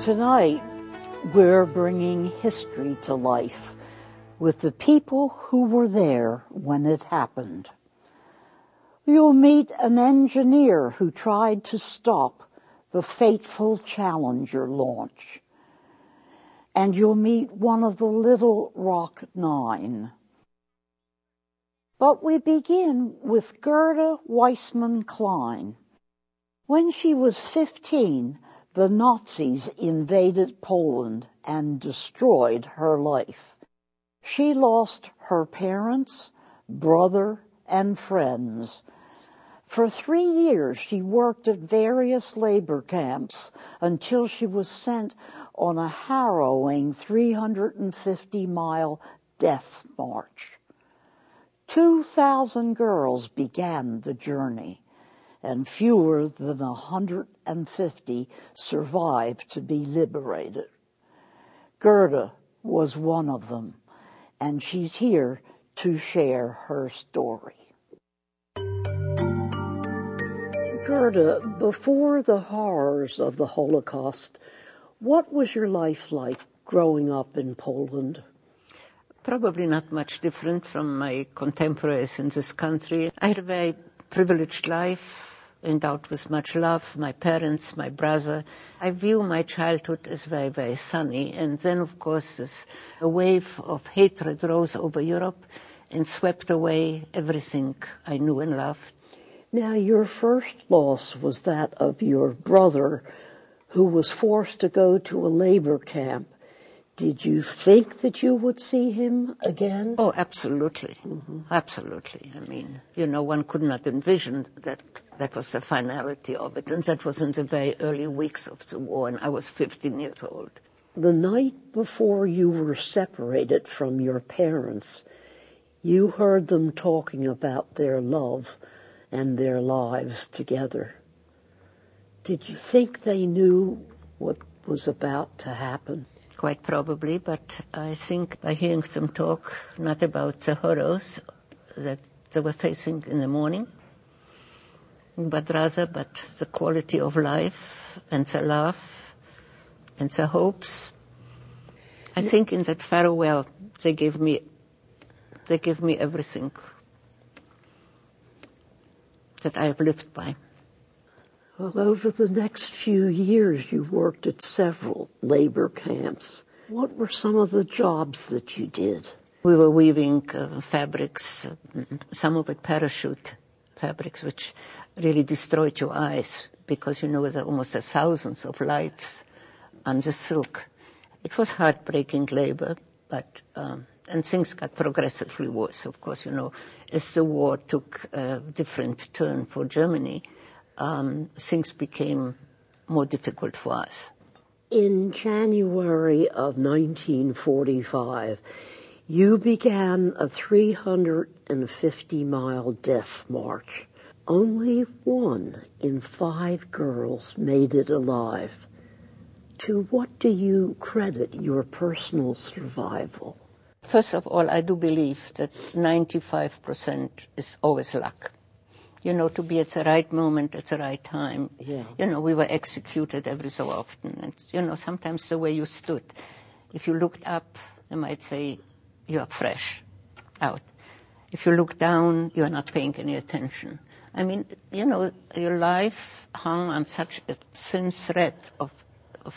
Tonight, we're bringing history to life with the people who were there when it happened. You'll meet an engineer who tried to stop the fateful Challenger launch. And you'll meet one of the Little Rock Nine. But we begin with Gerda Klein. When she was 15, the Nazis invaded Poland and destroyed her life. She lost her parents, brother, and friends. For 3 years, she worked at various labor camps until she was sent on a harrowing 350-mile death march. 2,000 girls began the journey, and fewer than 150 survived to be liberated. Gerda was one of them, and she's here to share her story. Gerda, before the horrors of the Holocaust, what was your life like growing up in Poland? Probably not much different from my contemporaries in this country. I had a very privileged life, endowed with much love, my parents, my brother. I view my childhood as very, very sunny. And then, of course, a wave of hatred rose over Europe and swept away everything I knew and loved. Now, your first loss was that of your brother, who was forced to go to a labor camp. Did you think that you would see him again? Oh, absolutely. Mm-hmm. Absolutely. I mean, one could not envision that was the finality of it. And that was in the very early weeks of the war, and I was 15 years old. The night before you were separated from your parents, you heard them talking about their love and their lives together. Did you think they knew what was about to happen? Quite probably, but I think by hearing them talk, not about the horrors that they were facing in the morning, but rather the quality of life and the love and the hopes. I think in that farewell, they gave me everything that I have lived by. Well, over the next few years, you worked at several labor camps. What were some of the jobs that you did? We were weaving fabrics, some of it parachute fabrics, which really destroyed your eyes because, there are almost thousands of lights on the silk. It was heartbreaking labor, but and things got progressively worse, of course, as the war took a different turn for Germany. Things became more difficult for us. In January of 1945, you began a 350-mile death march. Only 1 in 5 girls made it alive. To what do you credit your personal survival? First of all, I do believe that 95% is always luck. To be at the right moment at the right time. Yeah. We were executed every so often. And, sometimes the way you stood, if you looked up, they might say, you are fresh out. If you look down, you are not paying any attention. I mean, your life hung on such a thin thread of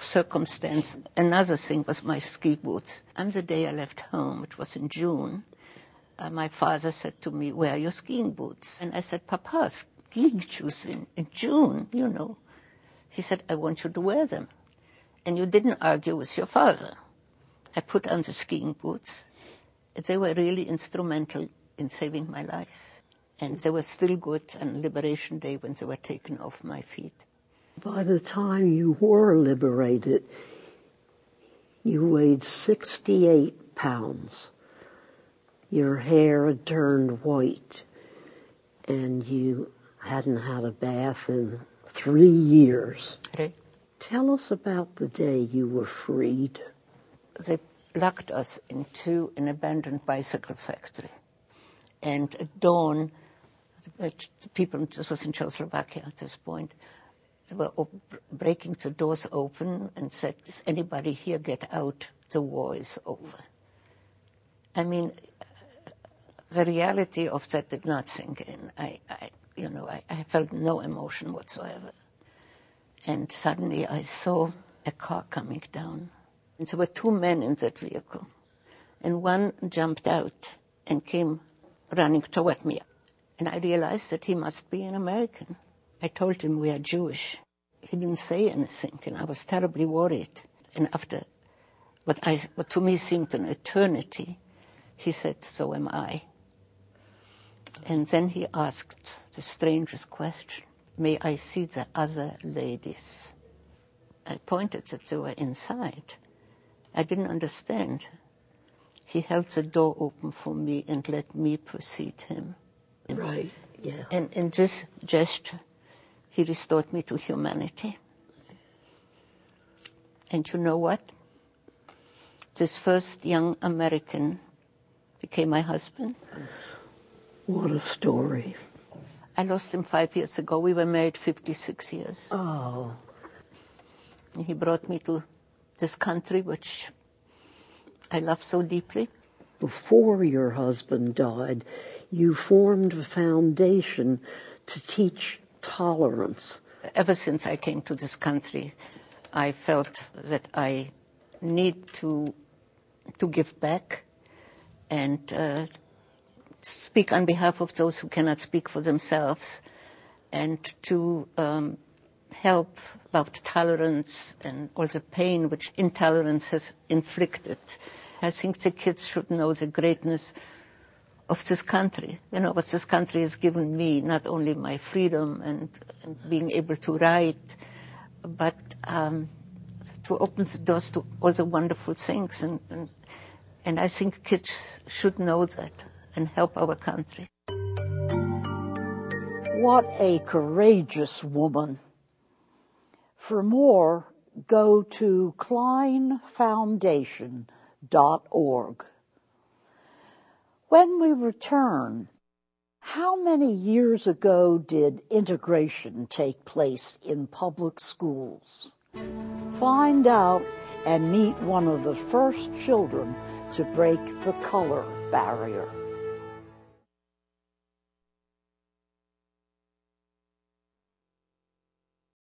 circumstance. Another thing was my ski boots. On the day I left home, which was in June, my father said to me, "Where are your skiing boots?" And I said, "Papa, skiing shoes in June, He said, "I want you to wear them." And you didn't argue with your father. I put on the skiing boots. They were really instrumental in saving my life. And they were still good on Liberation Day when they were taken off my feet. By the time you were liberated, you weighed 68 pounds. Your hair had turned white, and you hadn't had a bath in 3 years. Right. Tell us about the day you were freed. They locked us into an abandoned bicycle factory. And at dawn, this was in Czechoslovakia at this point, they were breaking the doors open and said, "Does anybody here get out? The war is over." I mean, the reality of that did not sink in. I felt no emotion whatsoever. And suddenly I saw a car coming down. And there were two men in that vehicle. And one jumped out and came running toward me. And I realized that he must be an American. I told him we are Jewish. He didn't say anything, and I was terribly worried. And after what to me seemed an eternity, he said, "So am I." And then he asked the strangest question, "May I see the other ladies?" I pointed that they were inside. I didn't understand. He held the door open for me and let me precede him. Right, yeah. And in this gesture, he restored me to humanity. And you know what? This first young American became my husband. What a story. I lost him 5 years ago. We were married 56 years. Oh. And he brought me to this country, which I love so deeply. Before your husband died, you formed a foundation to teach tolerance. Ever since I came to this country, I felt that I need to give back and speak on behalf of those who cannot speak for themselves, and to help about tolerance and all the pain which intolerance has inflicted. I think the kids should know the greatness of this country. You know, what this country has given me, not only my freedom and being able to write, but to open the doors to all the wonderful things. And I think kids should know that and help our country. What a courageous woman. For more, go to kleinfoundation.org. When we return, how many years ago did integration take place in public schools? Find out and meet one of the first children to break the color barrier.